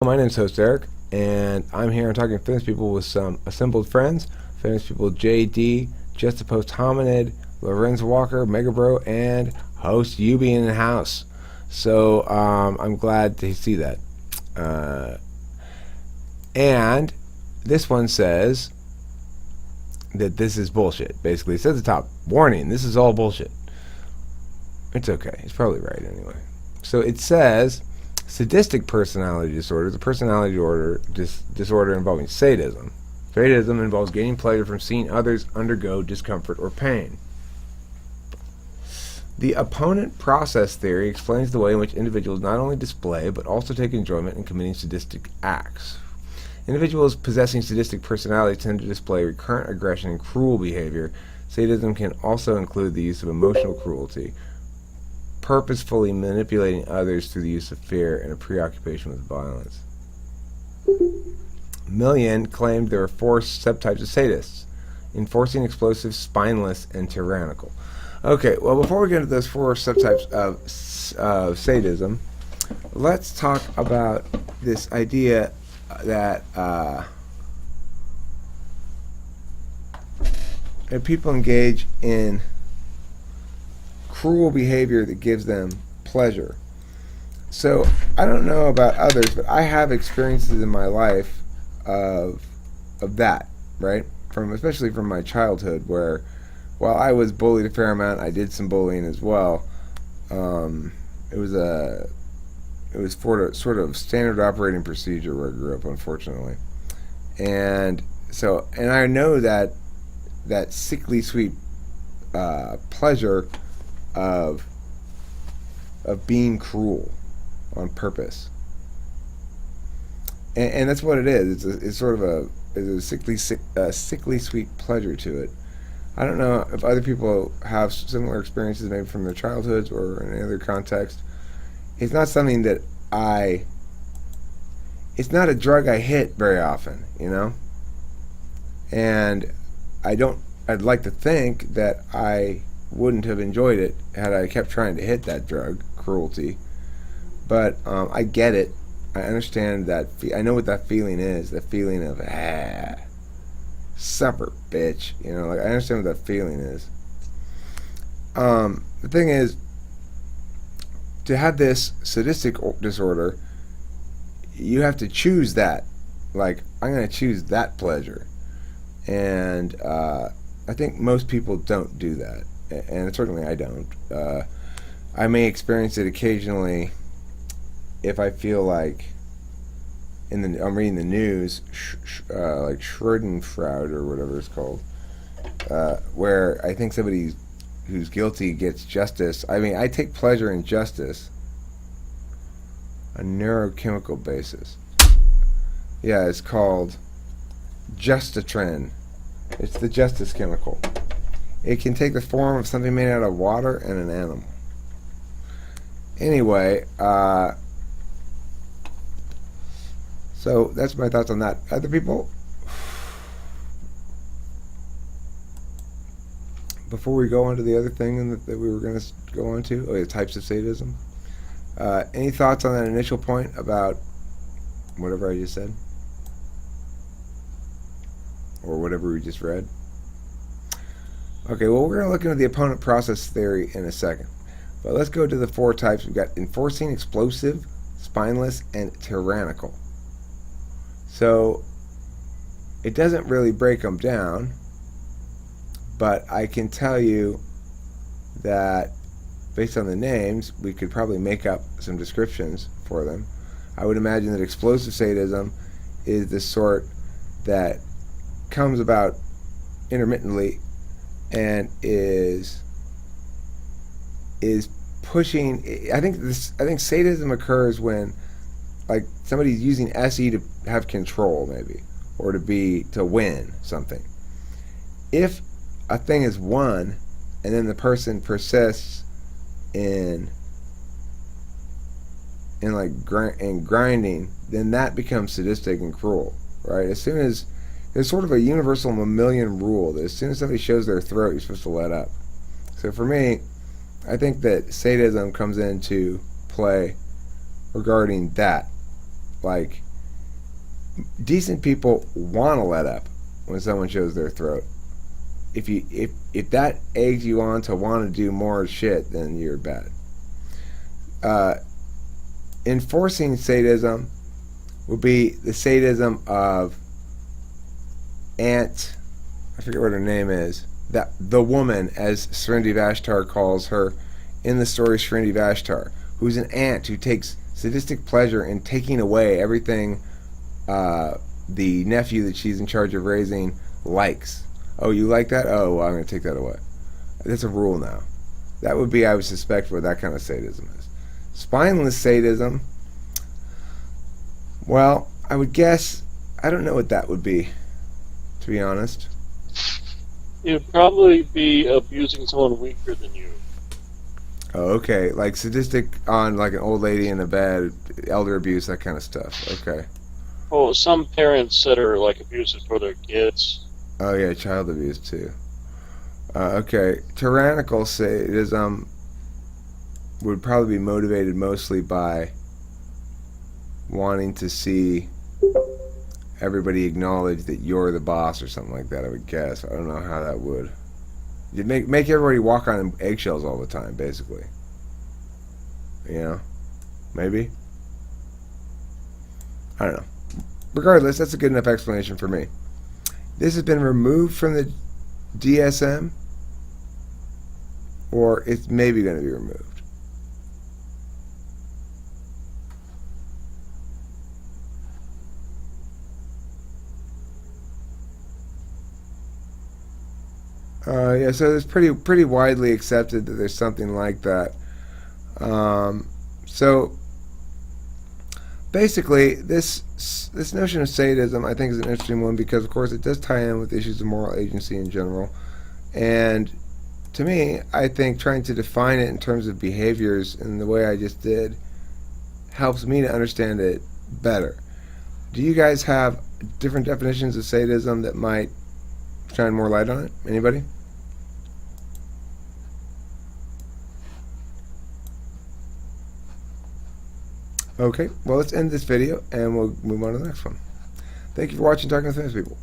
My name's host Eric, and I'm here and talking fitness people with some assembled friends. Fitness people JD, Just a Post Hominid, Lorenz Walker, Mega Bro, and host Yubi in the house. So I'm glad to see that. And this one says that this is bullshit. Basically, it says at the top, warning, this is all bullshit. It's okay. It's probably right anyway. So it says sadistic personality disorder is a personality disorder involving sadism. Sadism involves gaining pleasure from seeing others undergo discomfort or pain. The opponent process theory explains the way in which individuals not only display but also take enjoyment in committing sadistic acts. Individuals possessing sadistic personality tend to display recurrent aggression and cruel behavior. Sadism can also include the use of emotional cruelty, purposefully manipulating others through the use of fear and a preoccupation with violence. Millian claimed there are 4 subtypes of sadists: enforcing, explosive, spineless, and tyrannical. Okay, well, before we get into those 4 subtypes of sadism, let's talk about this idea that people engage in cruel behavior that gives them pleasure. So I don't know about others, but I have experiences in my life of that, right? Especially from my childhood, where while I was bullied a fair amount, I did some bullying as well. It was sort of standard operating procedure where I grew up, unfortunately. And I know that sickly sweet pleasure of being cruel on purpose, and that's what it is. It's sort of a sickly sweet pleasure to it. I don't know if other people have similar experiences, maybe from their childhoods or in any other context. It's not something that it's not a drug I hit very often, and I'd like to think that I wouldn't have enjoyed it had I kept trying to hit that drug, cruelty. But I get it. I understand that. I know what that feeling is. The feeling of supper, bitch. I understand what that feeling is. The thing is, to have this sadistic disorder, you have to choose that. Like, I'm going to choose that pleasure, and I think most people don't do that. And certainly I don't. I may experience it occasionally if I feel like I'm reading the news, like Schadenfreude or whatever it's called, where I think somebody who's guilty gets justice. I mean, I take pleasure in justice on a neurochemical basis. Yeah, it's called Justatren. It's the justice chemical. It can take the form of something made out of water and an animal. Anyway, so that's my thoughts on that. Other people? Before we go on to the other thing that we were going to go on to, the types of sadism. Any thoughts on that initial point about whatever I just said? Or whatever we just read? Okay, well, we're going to look into the opponent process theory in a second. But let's go to the 4 types. We've got enforcing, explosive, spineless, and tyrannical. So it doesn't really break them down, but I can tell you that based on the names, we could probably make up some descriptions for them. I would imagine that explosive sadism is the sort that comes about intermittently and is pushing. I think sadism occurs when, like, somebody's using SE to have control, maybe, or to win something. If a thing is won and then the person persists in grinding, then that becomes sadistic and cruel, right? As soon as there's sort of a universal mammalian rule that as soon as somebody shows their throat, you're supposed to let up. So for me, I think that sadism comes into play regarding that. Like, decent people want to let up when someone shows their throat. If that eggs you on to want to do more shit, then you're bad. Enforcing sadism would be the sadism of Aunt, I forget what her name is, that the woman, as Srindivashtar calls her in the story Srindivashtar, who's an aunt who takes sadistic pleasure in taking away everything the nephew that she's in charge of raising likes. Oh, you like that? Oh, well, I'm going to take that away. That's a rule now. That would be, I would suspect, what that kind of sadism is. Spineless sadism, well, I would guess, I don't know what that would be, to be honest. It would probably be abusing someone weaker than you. Oh, okay. Like sadistic on like an old lady in a bed, elder abuse, that kind of stuff. Okay. Oh, some parents that are like abusive for their kids. Oh, yeah, child abuse, too. Okay. Tyrannical sadism would probably be motivated mostly by wanting to see everybody acknowledge that you're the boss or something like that, I would guess. I don't know how that would. You'd make everybody walk on eggshells all the time, basically. You know? Maybe? I don't know. Regardless, that's a good enough explanation for me. This has been removed from the DSM, or it's maybe going to be removed. Yeah, so it's pretty widely accepted that there's something like that. So basically, this notion of sadism, I think, is an interesting one because, of course, it does tie in with issues of moral agency in general. And to me, I think trying to define it in terms of behaviors in the way I just did helps me to understand it better. Do you guys have different definitions of sadism that might shine more light on it? Anybody? Okay, well, let's end this video and we'll move on to the next one. Thank you for watching Talking to Famous People.